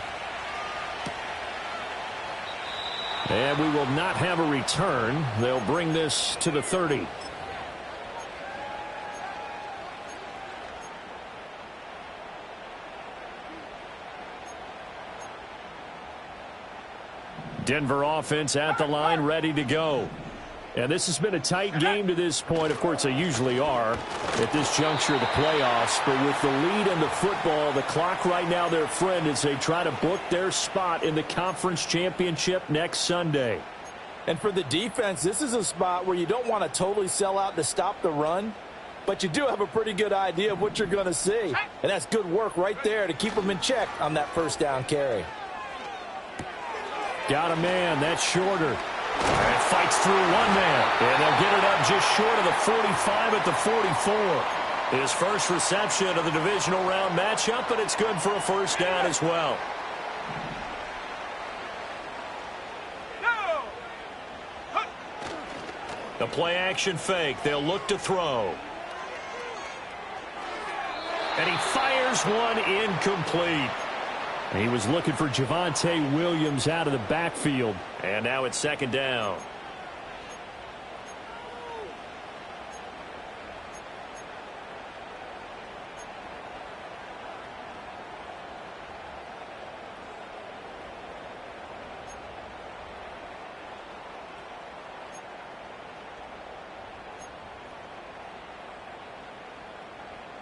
And we will not have a return. They'll bring this to the 30. Denver offense at the line, ready to go. And this has been a tight game to this point. Of course, they usually are at this juncture of the playoffs. But with the lead in the football, the clock right now their friend as they try to book their spot in the conference championship next Sunday. And for the defense, this is a spot where you don't want to totally sell out to stop the run, but you do have a pretty good idea of what you're going to see. And that's good work right there to keep them in check on that first down carry. Got a man. That's shorter. And fights through one man. And they'll get it up just short of the 45 at the 44. His first reception of the divisional round matchup, but it's good for a first down as well. The play action fake. They'll look to throw. And he fires one incomplete. He was looking for Javonte Williams out of the backfield. And now it's second down.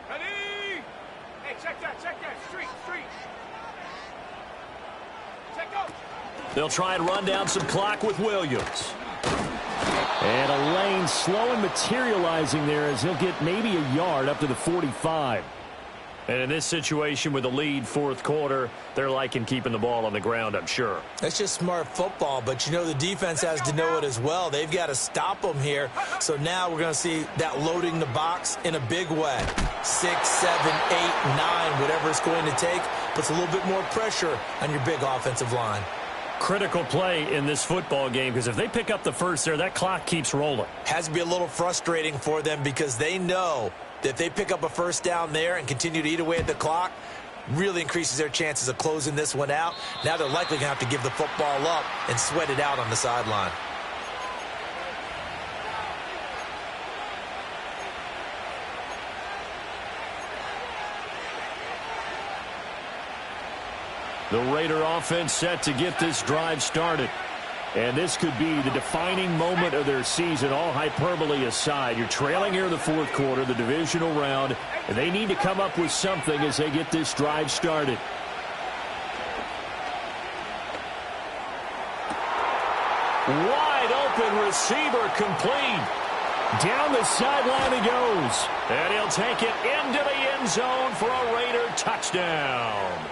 Ready? Hey, check that. Street. They'll try and run down some clock with Williams. And a lane slow and materializing there as he'll get maybe a yard up to the 45. And in this situation with the lead, fourth quarter, they're liking keeping the ball on the ground, I'm sure. That's just smart football, but you know the defense has to know it as well. They've got to stop them here. So now we're going to see that loading the box in a big way. 6, 7, 8, 9, whatever it's going to take, puts a little bit more pressure on your big offensive line. Critical play in this football game, because if they pick up the first there, that clock keeps rolling. Has to be a little frustrating for them because they know that if they pick up a first down there and continue to eat away at the clock, really increases their chances of closing this one out. Now they're likely going to have to give the football up and sweat it out on the sideline. The Raider offense set to get this drive started. And this could be the defining moment of their season, all hyperbole aside. You're trailing here in the fourth quarter, the divisional round, and they need to come up with something as they get this drive started. Wide open receiver complete. Down the sideline he goes. And he'll take it into the end zone for a Raider touchdown.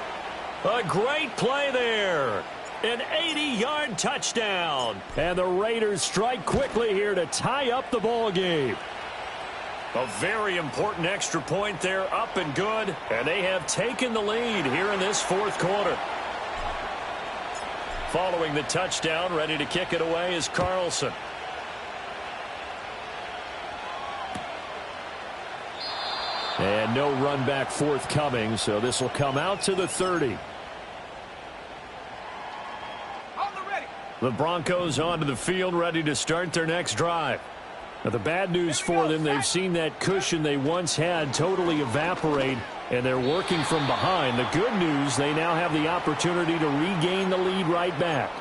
A great play there. An 80-yard touchdown. And the Raiders strike quickly here to tie up the ball game. A very important extra point there, up and good. And they have taken the lead here in this fourth quarter. Following the touchdown, ready to kick it away is Carlson. And no run back forthcoming, so this will come out to the 30. The Broncos onto the field, ready to start their next drive. Now, the bad news for them, they've seen that cushion they once had totally evaporate, and they're working from behind. The good news, they now have the opportunity to regain the lead right back.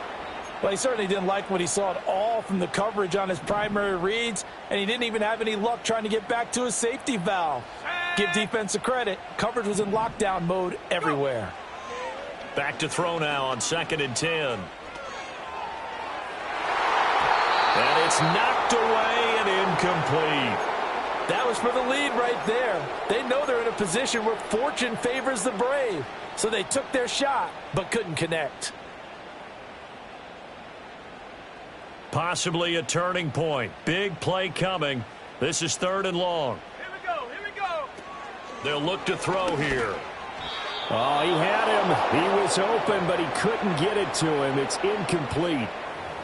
Well, he certainly didn't like what he saw at all from the coverage on his primary reads, and he didn't even have any luck trying to get back to his safety valve. Give defense a credit. Coverage was in lockdown mode everywhere. Back to throw now on 2nd and 10. And it's knocked away and incomplete. That was for the lead right there. They know they're in a position where fortune favors the brave. So they took their shot, but couldn't connect. Possibly a turning point. Big play coming. This is 3rd and long. Here we go, here we go. They'll look to throw here. Oh, he had him. He was open, but he couldn't get it to him. It's incomplete.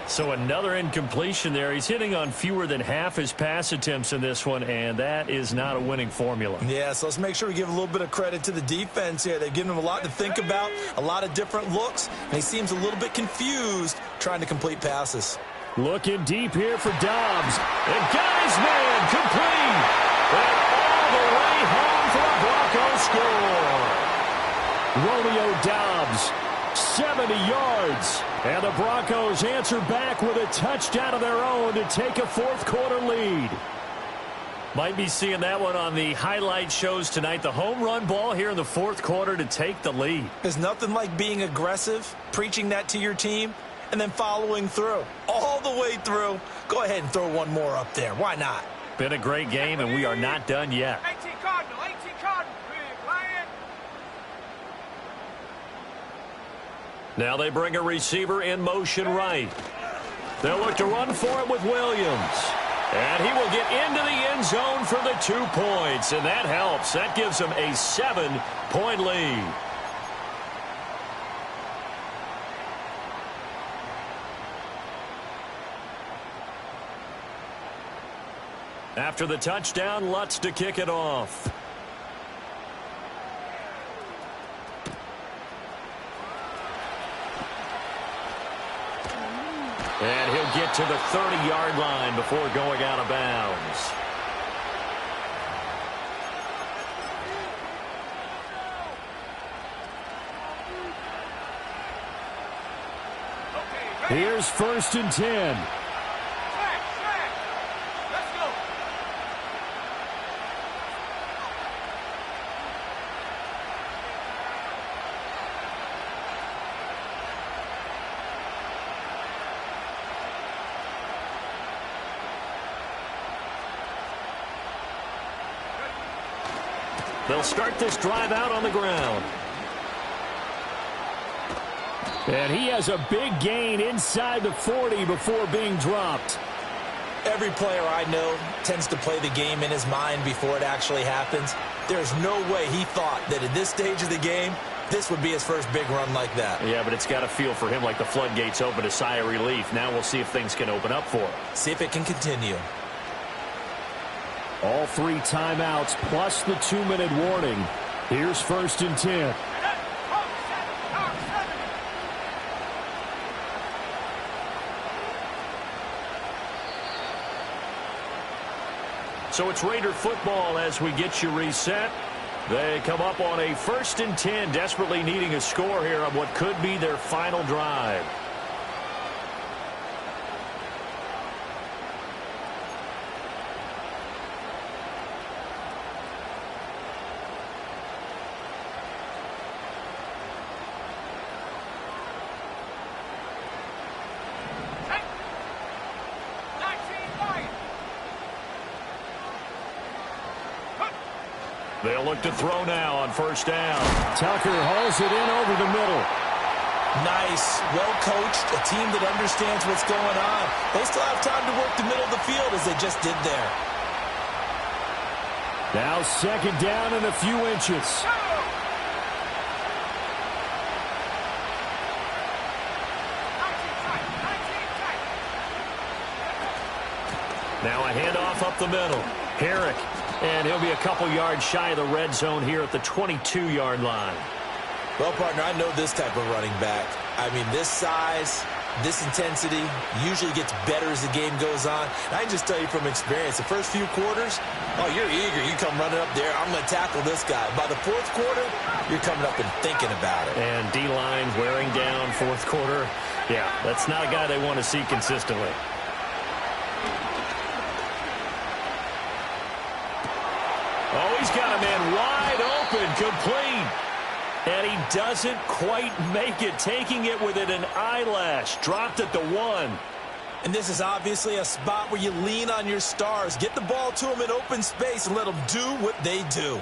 So another incompletion there. He's hitting on fewer than half his pass attempts in this one, and that is not a winning formula. Yeah, so let's make sure we give a little bit of credit to the defense here. They've given him a lot to think about, a lot of different looks, and he seems a little bit confused trying to complete passes. Looking deep here for Dobbs. And got his man complete. And all the way home for a Broncos score. Romeo Dobbs, 70 yards. And the Broncos answer back with a touchdown of their own to take a fourth quarter lead. Might be seeing that one on the highlight shows tonight. The home run ball here in the fourth quarter to take the lead. There's nothing like being aggressive, preaching that to your team, and then following through. All the way through. Go ahead and throw one more up there. Why not? Been a great game, and we are not done yet. 18 Cardinal, 18 Cardinal. Big Lion. Now they bring a receiver in motion right. They'll look to run for it with Williams. And he will get into the end zone for the 2 points, and that helps. That gives them a 7-point lead. After the touchdown, Lutz to kick it off. And he'll get to the 30-yard line before going out of bounds. Here's 1st and 10. Let's go. They'll start this drive out on the ground. And he has a big gain inside the 40 before being dropped. Every player I know tends to play the game in his mind before it actually happens. There's no way he thought that at this stage of the game, this would be his first big run like that. Yeah, but it's got to feel for him like the floodgates open, a sigh of relief. Now we'll see if things can open up for him. See if it can continue. All 3 timeouts plus the 2-minute warning. Here's 1st and 10. So it's Raider football as we get you reset. They come up on a 1st and 10, desperately needing a score here on what could be their final drive. They'll look to throw now on 1st down. Tucker hauls it in over the middle. Nice. Well coached. A team that understands what's going on. They still have time to work the middle of the field as they just did there. Now 2nd down and a few inches. Now a handoff up the middle. Herrick. And he'll be a couple yards shy of the red zone here at the 22-yard line. Well, partner, I know this type of running back. I mean, this size, this intensity usually gets better as the game goes on. And I can just tell you from experience, the first few quarters, oh, you're eager. You come running up there, I'm going to tackle this guy. By the 4th quarter, you're coming up and thinking about it. And D-line wearing down 4th quarter. Yeah, that's not a guy they want to see consistently. Oh, he's got a man wide open, complete. And he doesn't quite make it, taking it within an eyelash. Dropped at the 1. And this is obviously a spot where you lean on your stars. Get the ball to them in open space and let them do what they do.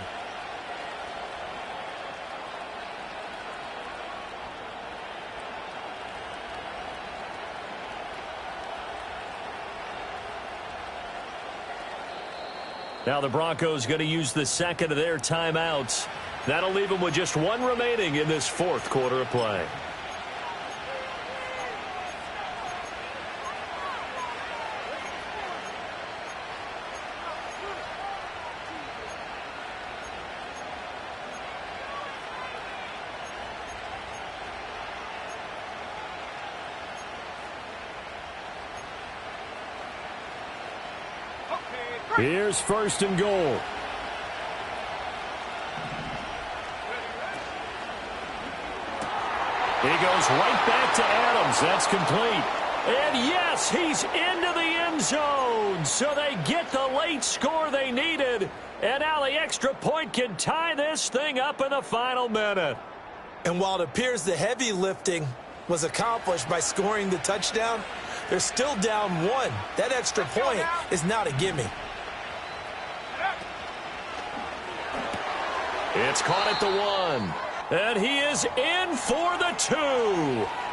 Now the Broncos going to use the 2nd of their timeouts. That'll leave them with just 1 remaining in this 4th quarter of play. Here's 1st and goal. He goes right back to Adams. That's complete. And yes, he's into the end zone. So they get the late score they needed. And now the extra point can tie this thing up in the final minute. And while it appears the heavy lifting was accomplished by scoring the touchdown, they're still down 1. That extra point is not a gimme. It's caught at the 1. And he is in for the 2.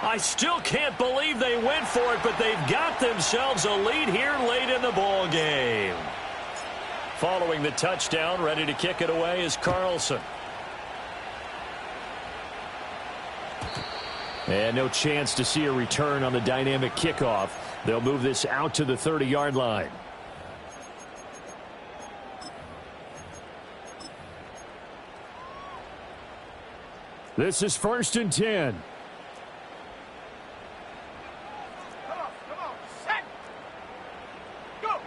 I still can't believe they went for it, but they've got themselves a lead here late in the ball game. Following the touchdown, ready to kick it away is Carlson. And no chance to see a return on the dynamic kickoff. They'll move this out to the 30-yard line. This is 1st and 10. Come on, set. Go.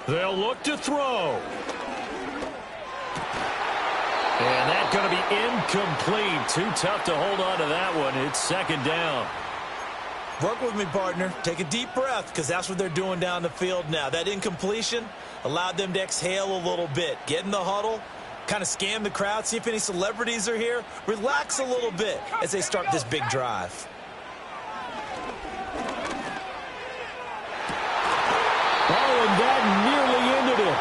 They'll look to throw. And that's going to be incomplete. Too tough to hold on to that one. It's 2nd down. Work with me, partner. Take a deep breath, because that's what they're doing down the field now. That incompletion allowed them to exhale a little bit. Get in the huddle. Kind of scan the crowd, see if any celebrities are here. Relax a little bit as they start this big drive. Oh, and that nearly ended it.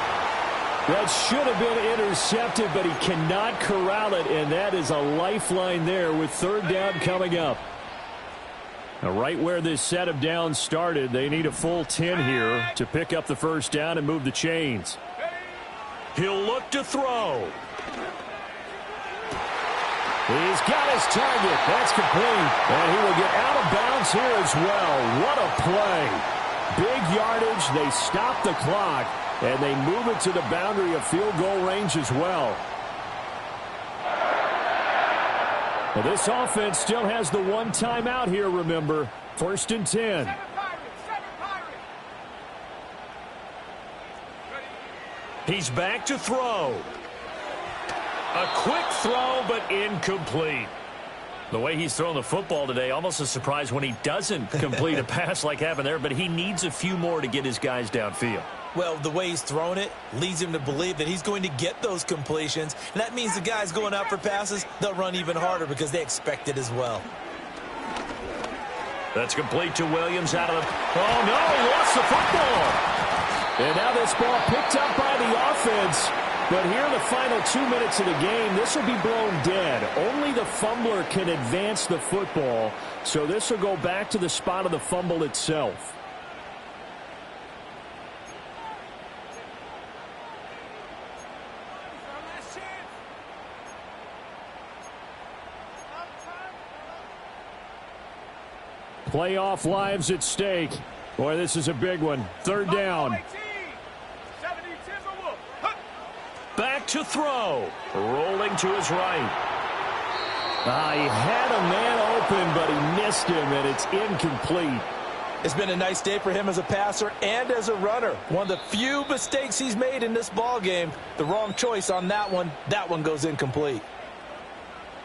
That should have been intercepted, but he cannot corral it, and that is a lifeline there with third down coming up. Now, right where this set of downs started, they need a full 10 here to pick up the first down and move the chains. He'll look to throw. He's got his target. That's complete. And he will get out of bounds here as well. What a play. Big yardage. They stop the clock, and they move it to the boundary of field goal range as well. Well, this offense still has the one timeout here, remember. 1st and 10. He's back to throw. A quick throw, but incomplete. The way he's thrown the football today, almost a surprise when he doesn't complete a pass like happened there, but he needs a few more to get his guys downfield. Well, the way he's thrown it leads him to believe that he's going to get those completions. And that means the guys going out for passes, they'll run even harder because they expect it as well. That's complete to Williams out of the... Oh, no, he lost the football. And now this ball picked up by the offense. But here in the final 2 minutes of the game, this will be blown dead. Only the fumbler can advance the football. So this will go back to the spot of the fumble itself. Playoff lives at stake. Boy, this is a big one. Third down. Back to throw. Rolling to his right. He had a man open, but he missed him, and it's incomplete. It's been a nice day for him as a passer and as a runner. One of the few mistakes he's made in this ball game. The wrong choice on that one. That one goes incomplete.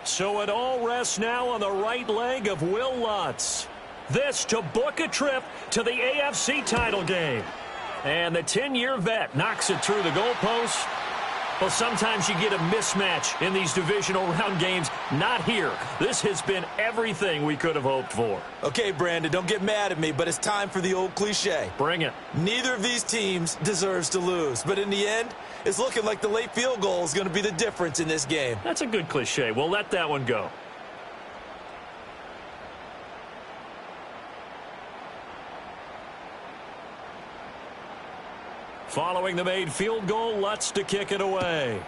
So it all rests now on the right leg of Will Lutz. This to book a trip to the AFC title game. And the 10-year vet knocks it through the goalpost. Well, sometimes you get a mismatch in these divisional round games. Not here. This has been everything we could have hoped for. Okay, Brandon, don't get mad at me, but it's time for the old cliche. Bring it. Neither of these teams deserves to lose. But in the end, it's looking like the late field goal is going to be the difference in this game. That's a good cliche. We'll let that one go. Following the made field goal, Lutz to kick it away.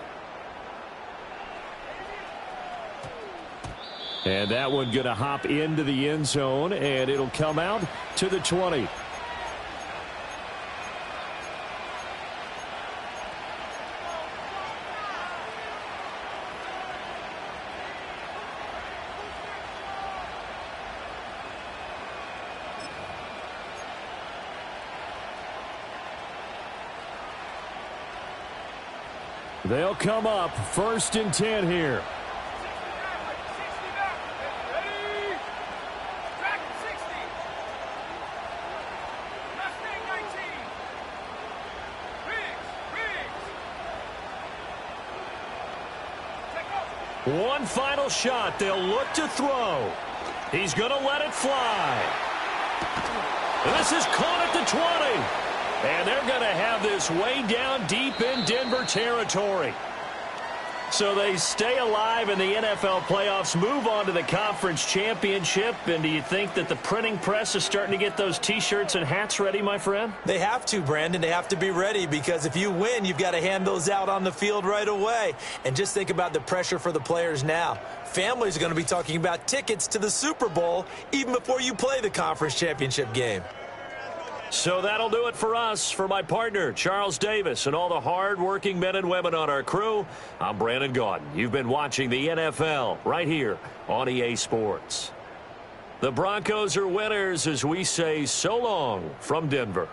And that one going to hop into the end zone, and it'll come out to the 20. They'll come up 1st and 10 here. One final shot. They'll look to throw. He's going to let it fly. This is caught at the 20. And they're going to have this way down deep in Denver territory. So they stay alive in the NFL playoffs, move on to the conference championship. And do you think that the printing press is starting to get those T-shirts and hats ready, my friend? They have to, Brandon. They have to be ready because if you win, you've got to hand those out on the field right away. And just think about the pressure for the players now. Families are going to be talking about tickets to the Super Bowl even before you play the conference championship game. So that'll do it for us. For my partner, Charles Davis, and all the hard-working men and women on our crew, I'm Brandon Gaudin. You've been watching the NFL right here on EA Sports. The Broncos are winners as we say so long from Denver.